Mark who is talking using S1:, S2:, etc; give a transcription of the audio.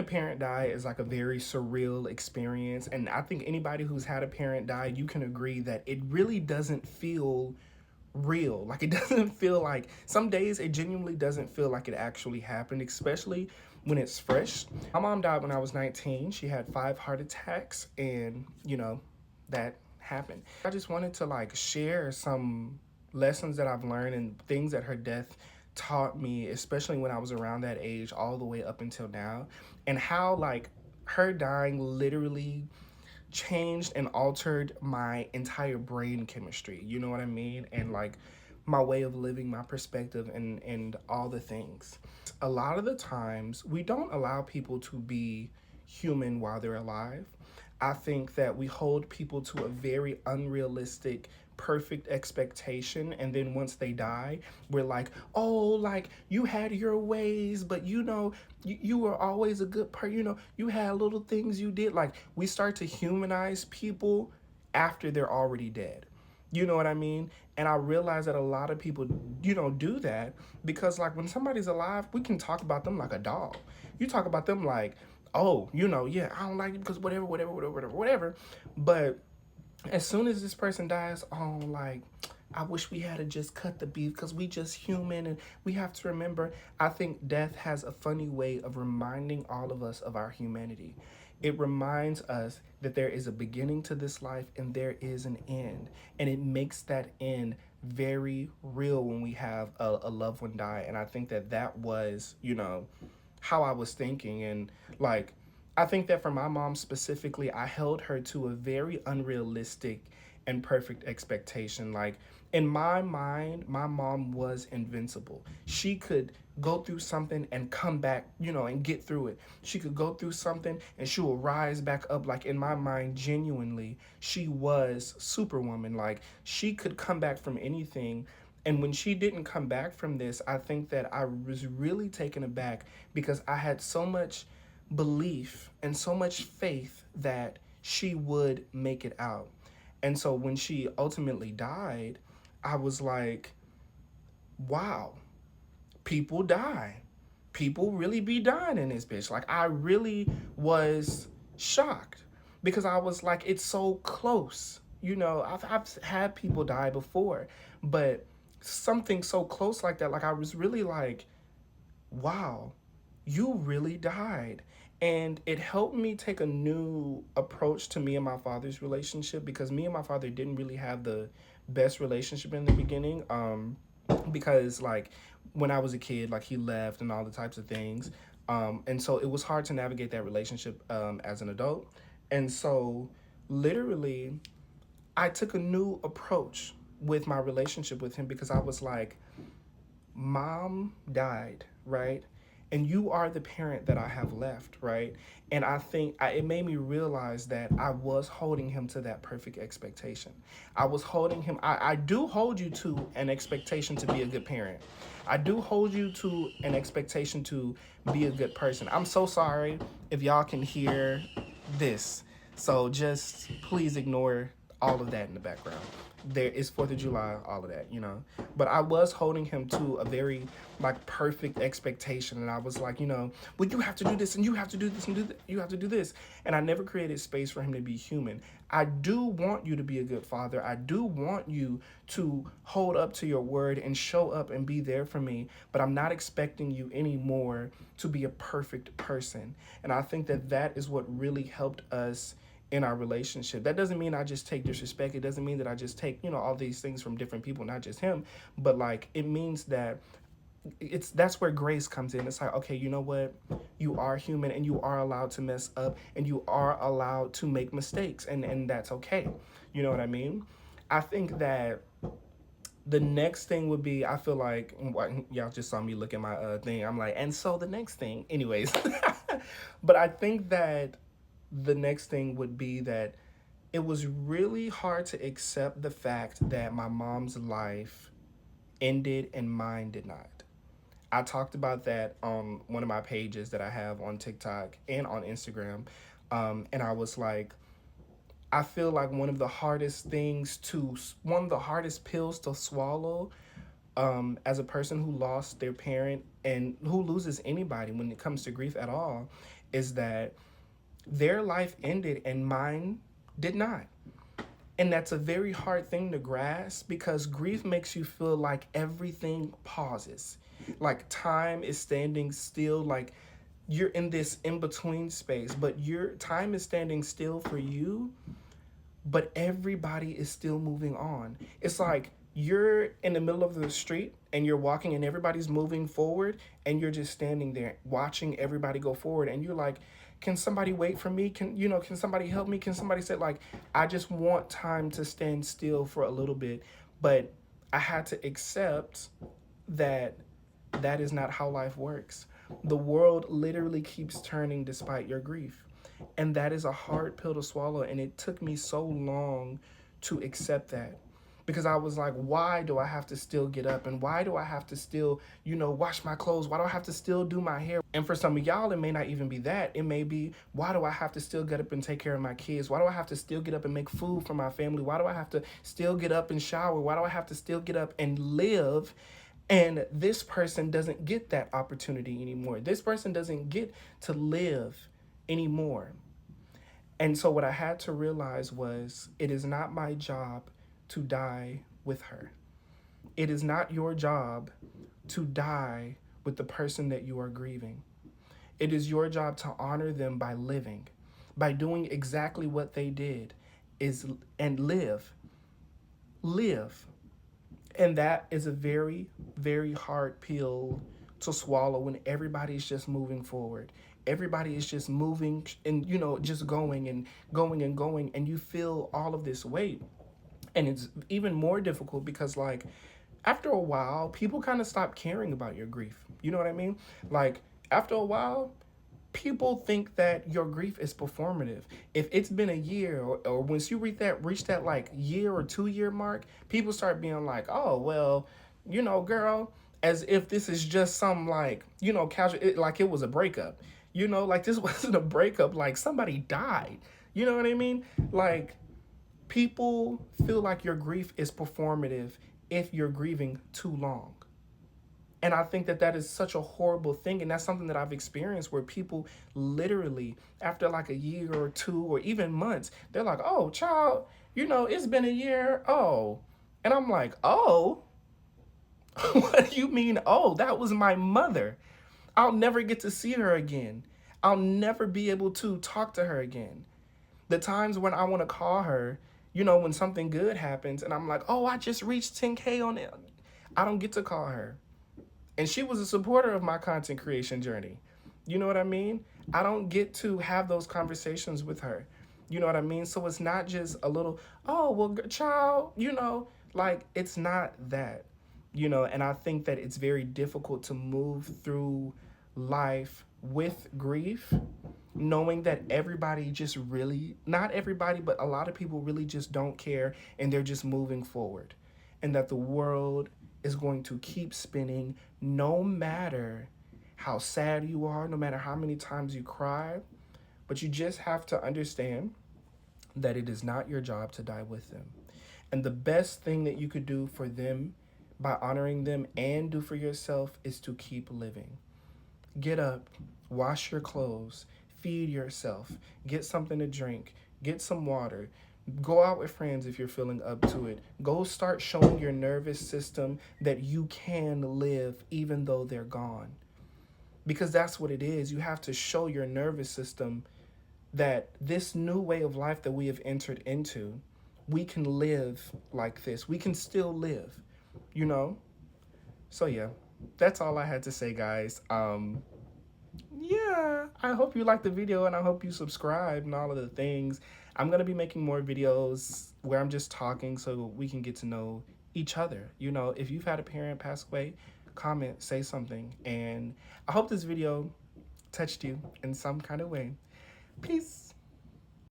S1: parent die is like a very surreal experience. And I think anybody who's had a parent die, you can agree that it really doesn't feel real. Like it doesn't feel like, some days it genuinely doesn't feel like it actually happened, especially when it's fresh. My mom died when I was 19. She had 5 heart attacks, and that happened. I just wanted to like share some lessons that I've learned and things that her death taught me, especially when I was around that age all the way up until now, and how like her dying literally changed and altered my entire brain chemistry. You know what I mean? And like my way of living, my perspective, and all the things. A lot of the times we don't allow people to be human while they're alive. I think that we hold people to a very unrealistic, perfect expectation, and then once they die, we're like, oh, like you had your ways, but you were always a good person. You had little things you did. Like we start to humanize people after they're already dead. You know what I mean? And I realize that a lot of people, do that because, like, when somebody's alive, we can talk about them like a dog. You talk about them like, oh, yeah, I don't like it because whatever, whatever, whatever, whatever, whatever. But as soon as this person dies, oh, like, I wish we had to just cut the beef because we just human and we have to remember. I think death has a funny way of reminding all of us of our humanity. It reminds us that there is a beginning to this life and there is an end. And it makes that end very real when we have a loved one die. And I think that that was, how I was thinking. And like, I think that for my mom specifically, I held her to a very unrealistic and perfect expectation. Like in my mind, my mom was invincible. She could go through something and come back, and get through it. She could go through something and she will rise back up. Like in my mind, genuinely, she was Superwoman. Like she could come back from anything. And when she didn't come back from this, I think that I was really taken aback because I had so much belief and so much faith that she would make it out. And so when she ultimately died, I was like, wow, people die. People really be dying in this bitch. Like, I really was shocked because I was like, it's so close. I've had people die before, but something so close like that, like, I was really like, wow, you really died. And it helped me take a new approach to me and my father's relationship because me and my father didn't really have the best relationship in the beginning. Because like when I was a kid, like he left and all the types of things. And so it was hard to navigate that relationship as an adult. And so literally I took a new approach with my relationship with him because I was like, mom died, right? And you are the parent that I have left, right? And I think it made me realize that I was holding him to that perfect expectation. I was holding him, I do hold you to an expectation to be a good parent. I do hold you to an expectation to be a good person. I'm so sorry if y'all can hear this. So just please ignore all of that in the background. There is 4th of July, all of that. But I was holding him to a very like perfect expectation, and I was like, well, you have to do this, and you have to do this, and you have to do this, and I never created space for him to be human. I do want you to be a good father. I do want you to hold up to your word and show up and be there for me, but I'm not expecting you anymore to be a perfect person. And I think that that is what really helped us in our relationship. That doesn't mean I just take disrespect. It doesn't mean that I just take, all these things from different people, not just him, but like it means that that's where grace comes in. It's like, okay, you know what? You are human and you are allowed to mess up and you are allowed to make mistakes, and that's okay. You know what I mean? I think that the next thing would be, I feel like, y'all just saw me look at my thing. I'm like, and so the next thing, anyways. But I think that the next thing would be that it was really hard to accept the fact that my mom's life ended and mine did not. I talked about that on one of my pages that I have on TikTok and on Instagram. And I was like, I feel like one of the hardest pills to swallow as a person who lost their parent and who loses anybody when it comes to grief at all is that their life ended and mine did not. And that's a very hard thing to grasp because grief makes you feel like everything pauses. Like time is standing still, like you're in this in between space, but your time is standing still for you, but everybody is still moving on. It's like you're in the middle of the street and you're walking and everybody's moving forward and you're just standing there watching everybody go forward and you're like, can somebody wait for me? Can somebody help me? Can somebody say like, I just want time to stand still for a little bit, but I had to accept that that is not how life works. The world literally keeps turning despite your grief. And that is a hard pill to swallow. And it took me so long to accept that. Because I was like, why do I have to still get up? And why do I have to still, wash my clothes? Why do I have to still do my hair? And for some of y'all, it may not even be that. It may be, why do I have to still get up and take care of my kids? Why do I have to still get up and make food for my family? Why do I have to still get up and shower? Why do I have to still get up and live? And this person doesn't get that opportunity anymore. This person doesn't get to live anymore. And so what I had to realize was it is not my job to die with her. It is not your job to die with the person that you are grieving. It is your job to honor them by living, by doing exactly what they did and live. Live. And that is a very, very hard pill to swallow when everybody's just moving forward. Everybody is just moving and, just going and going and going. And you feel all of this weight. And it's even more difficult because, like, after a while, people kind of stop caring about your grief. You know what I mean? Like, after a while, people think that your grief is performative. If it's been a year or once you reach that like year or 2 year mark, people start being like, oh, well, girl, as if this is just some like, casual, like it was a breakup, like this wasn't a breakup, like somebody died. You know what I mean? Like people feel like your grief is performative if you're grieving too long. And I think that that is such a horrible thing. And that's something that I've experienced where people literally, after like a year or 2 or even months, they're like, oh, child, it's been a year. Oh. And I'm like, oh, what do you mean? Oh, that was my mother. I'll never get to see her again. I'll never be able to talk to her again. The times when I want to call her, when something good happens and I'm like, oh, I just reached 10K on it. I don't get to call her. And she was a supporter of my content creation journey. You know what I mean? I don't get to have those conversations with her. You know what I mean? So it's not just a little, oh, well, child, like it's not that, and I think that it's very difficult to move through life with grief, knowing that everybody just really, not everybody, but a lot of people really just don't care and they're just moving forward. And that the world is going to keep spinning no matter how sad you are, no matter how many times you cry. But you just have to understand that it is not your job to die with them. And the best thing that you could do for them by honoring them and do for yourself is to keep living. Get up, wash your clothes, feed yourself, get something to drink, get some water. Go out with friends if you're feeling up to it. Go start showing your nervous system that you can live even though they're gone. Because that's what it is. You have to show your nervous system that this new way of life that we have entered into, we can live like this. We can still live, So yeah, that's all I had to say, guys. Yeah, I hope you liked the video and I hope you subscribe and all of the things. I'm going to be making more videos where I'm just talking so we can get to know each other. If you've had a parent pass away, comment, say something. And I hope this video touched you in some kind of way. Peace.